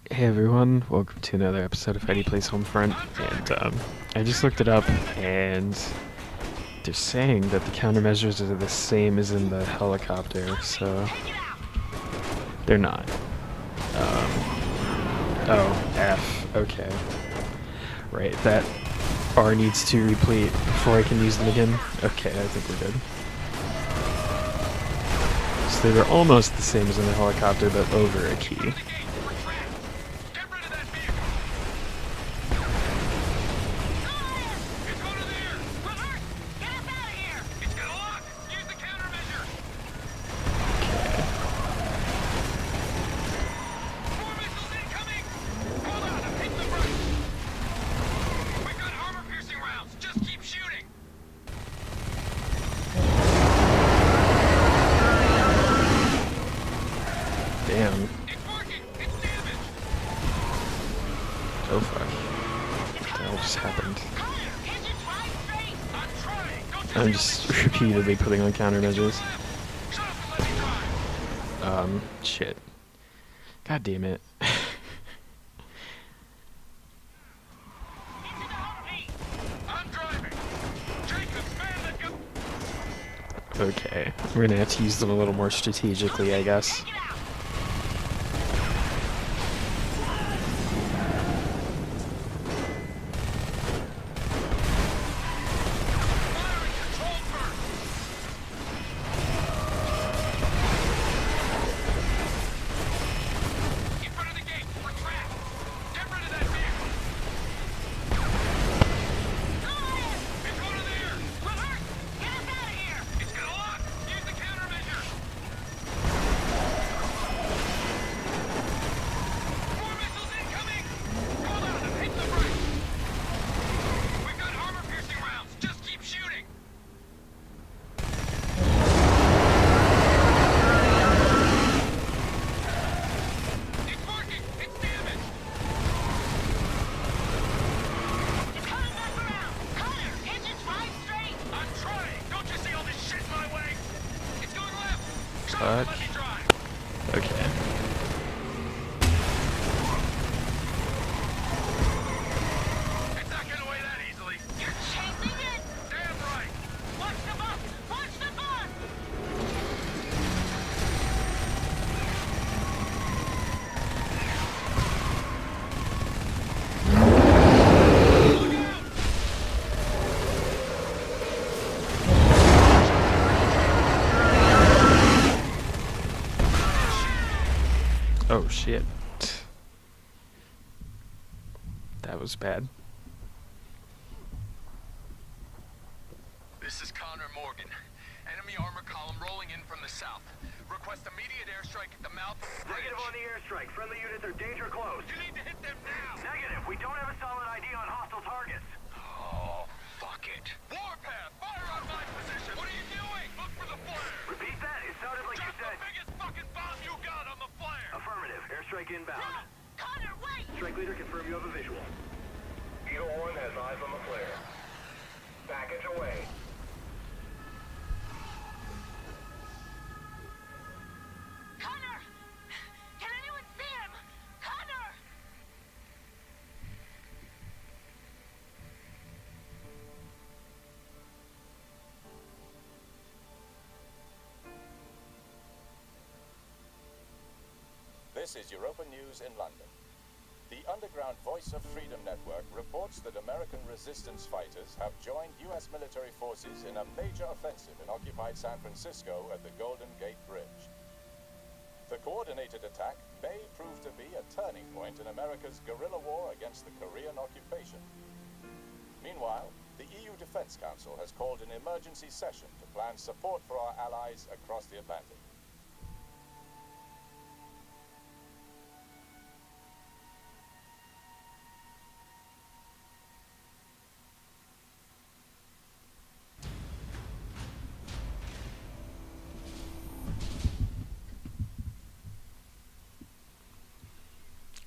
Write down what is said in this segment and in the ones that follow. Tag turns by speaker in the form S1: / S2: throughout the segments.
S1: Hey everyone, welcome to another episode of Heidi Plays Homefront, and I just looked it up, and they're saying that the countermeasures are the same as in the helicopter, so they're not. Oh, F, okay. Right, that R needs to replete before I can use them again. Okay, I think we're good. So they were almost the same as in the helicopter, but over a key. Damn. Oh fuck. What the hell just happened? I'm just repeatedly putting on countermeasures. Shit. God damn it. Okay, we're gonna have to use them a little more strategically, I guess. Fuck. Okay.
S2: It's not getting away that easily. You're chasing it? Damn right. Watch the bus! Watch the bus!
S1: Oh shit. That was bad.
S2: This is Connor Morgan. Enemy armor column rolling in from the south. Request immediate airstrike at the mouth of the bridge.
S3: Negative on the airstrike. Friendly units are danger close.
S2: You need to hit them now!
S3: Negative. We don't have a solid ID on hostile targets.
S2: Oh, fuck it. Warpath, fire on my position! What are you doing? Look for the flare!
S3: Repeat that. It sounded like you
S2: Drop the
S3: said.
S2: biggest fucking bomb you got on the flare!
S3: Affirmative. Airstrike inbound.
S2: Connor, wait!
S3: Strike leader, confirm you have a visual. Eagle 1 has eyes on the flare. Package away.
S2: Connor! Can anyone see him? Connor!
S4: This is Europa News in London. The underground Voice of Freedom Network reports that American resistance fighters have joined U.S. military forces in a major offensive in occupied San Francisco at the Golden Gate Bridge. The coordinated attack may prove to be a turning point in America's guerrilla war against the Korean occupation. Meanwhile, the EU Defense Council has called an emergency session to plan support for our allies across the Atlantic.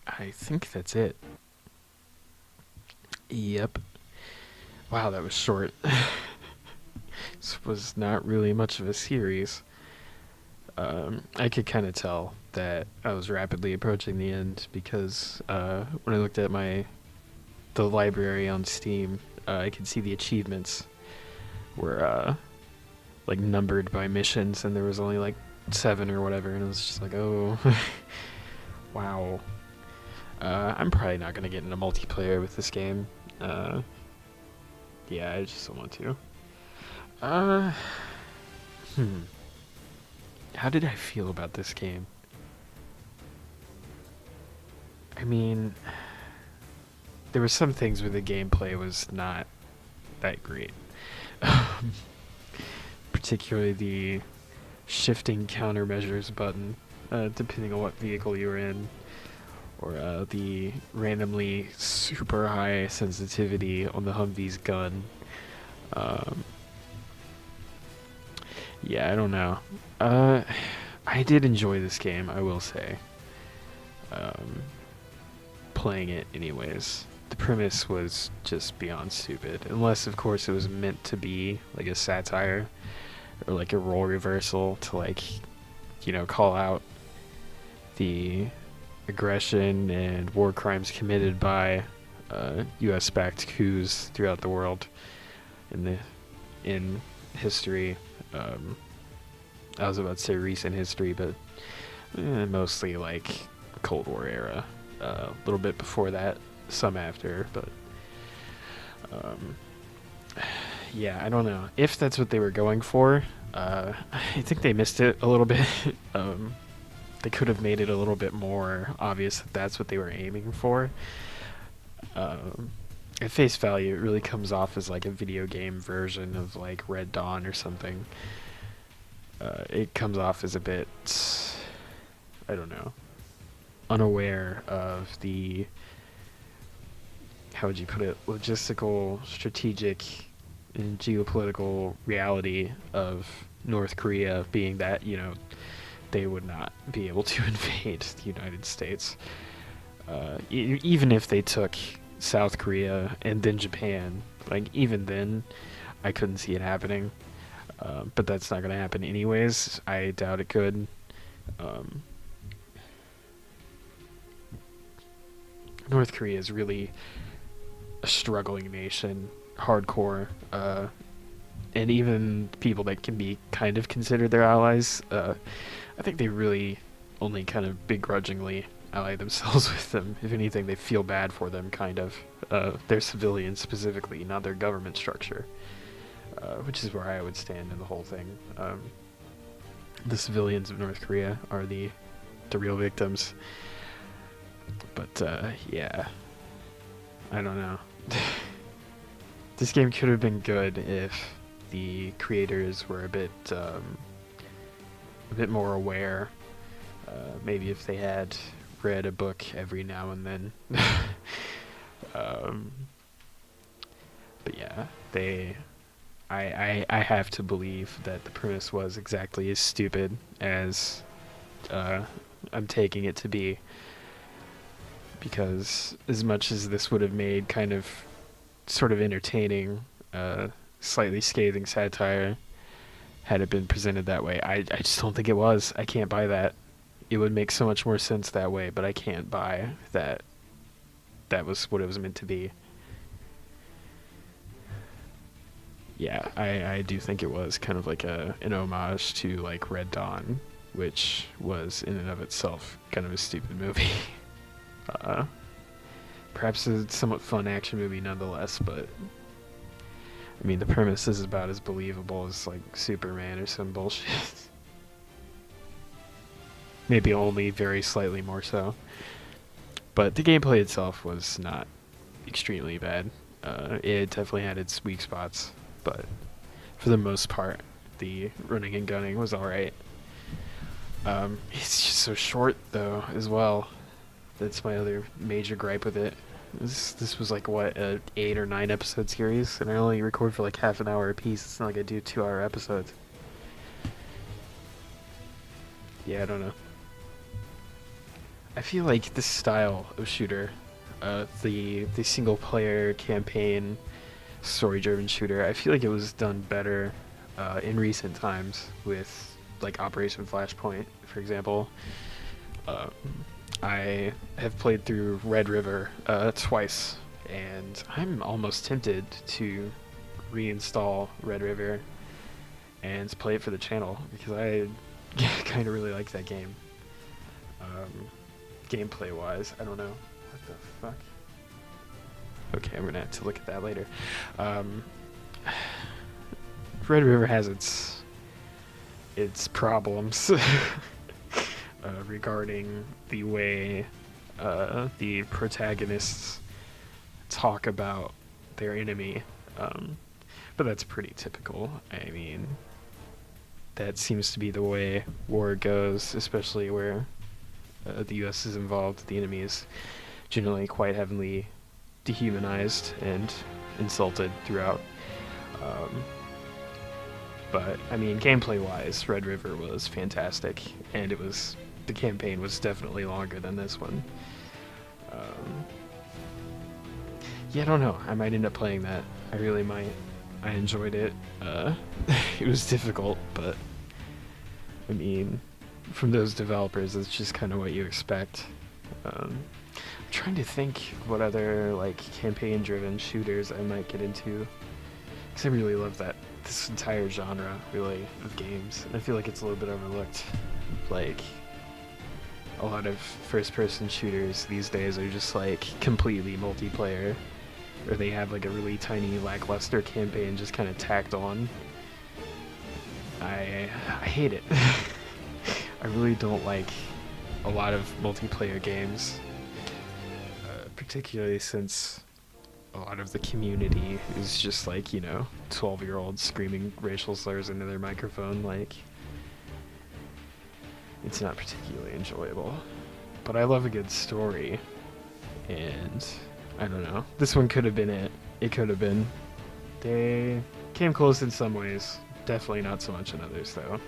S1: I think that's it. Yep. Wow, that was short. This was not really much of a series. I could kind of tell that I was rapidly approaching the end because when I looked at the library on Steam, I could see the achievements were like numbered by missions, and there was only like 7 or whatever, and it was just like, oh, wow. I'm probably not gonna get into multiplayer with this game. Yeah, I just don't want to. How did I feel about this game? I mean, there were some things where the gameplay was not that great. Particularly the shifting countermeasures button, depending on what vehicle you were in, or the randomly super high sensitivity on the Humvee's gun. Yeah, I don't know. I did enjoy this game, I will say. Playing it anyways. The premise was just beyond stupid, unless of course it was meant to be like a satire or like a role reversal to, like, call out the aggression and war crimes committed by US-backed coups throughout the world in history. I was about to say recent history, but mostly like Cold War era. A little bit before that, some after, but yeah, I don't know if that's what they were going for. I think they missed it a little bit. They could have made it a little bit more obvious that that's what they were aiming for. At face value, it really comes off as like a video game version of like Red Dawn or something. It comes off as a bit, I don't know, unaware of the, how would you put it, logistical, strategic, and geopolitical reality of North Korea, being that, they would not be able to invade the United States. Even if they took South Korea and then Japan, like, even then, I couldn't see it happening. But that's not going to happen anyways. I doubt it could. North Korea is really a struggling nation, hardcore, and even people that can be kind of considered their allies, I think they really only kind of begrudgingly ally themselves with them. If anything, they feel bad for them, kind of. Their civilians specifically, not their government structure, which is where I would stand in the whole thing. The civilians of North Korea are the real victims. But yeah, I don't know. This game could have been good if the creators were a bit more aware. Maybe if they had read a book every now and then. But yeah, I have to believe that the premise was exactly as stupid as I'm taking it to be. Because as much as this would have made kind of sort of entertaining, slightly scathing satire, had it been presented that way, I just don't think it was. I can't buy that. It would make so much more sense that way, but I can't buy that that was what it was meant to be. Yeah, I do think it was kind of like an homage to like Red Dawn, which was in and of itself kind of a stupid movie. Perhaps a somewhat fun action movie nonetheless, but I mean the premise is about as believable as like Superman or some bullshit. Maybe only very slightly more so. But the gameplay itself was not extremely bad. It definitely had its weak spots, but for the most part, the running and gunning was alright. It's just so short though, as well. That's my other major gripe with it. This was like, what, a 8 or 9 episode series, and I only record for like half an hour a piece. It's not like I do 2-hour episodes. Yeah, I don't know. I feel like this style of shooter, the single player campaign, story driven shooter, I feel like it was done better in recent times with like Operation Flashpoint, for example. I have played through Red River twice, and I'm almost tempted to reinstall Red River and play it for the channel because I kind of really like that game. Gameplay wise, I don't know. What the fuck? Okay, I'm gonna have to look at that later. Red River has its problems regarding the way the protagonists talk about their enemy, but that's pretty typical. I mean, that seems to be the way war goes, especially where the U.S. is involved. The enemy is generally quite heavily dehumanized and insulted throughout. But I mean, gameplay-wise, Red River was fantastic, and the campaign was definitely longer than this one. Yeah, I don't know. I might end up playing that. I really might. I enjoyed it. It was difficult, but I mean, from those developers, it's just kind of what you expect. I'm trying to think what other like campaign-driven shooters I might get into, because I really love this entire genre, really, of games. I feel like it's a little bit overlooked. Like, a lot of first-person shooters these days are just like completely multiplayer, or they have like a really tiny lackluster campaign just kind of tacked on. I hate it. I really don't like a lot of multiplayer games, particularly since a lot of the community is just like, 12-year-olds screaming racial slurs into their microphone. Like, it's not particularly enjoyable. But I love a good story, and I don't know. This one could have been it. It could have been. They came close in some ways. Definitely not so much in others, though.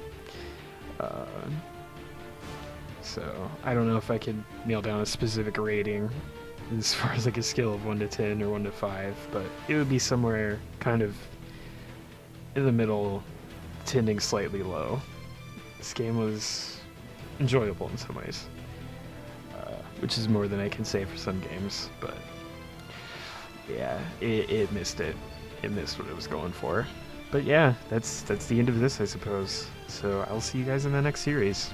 S1: So, I don't know if I could nail down a specific rating as far as like a scale of 1 to 10 or 1 to 5, but it would be somewhere kind of in the middle, tending slightly low. This game was enjoyable in some ways, which is more than I can say for some games, but yeah, it missed it. It missed what it was going for. But yeah, that's the end of this, I suppose. So I'll see you guys in the next series.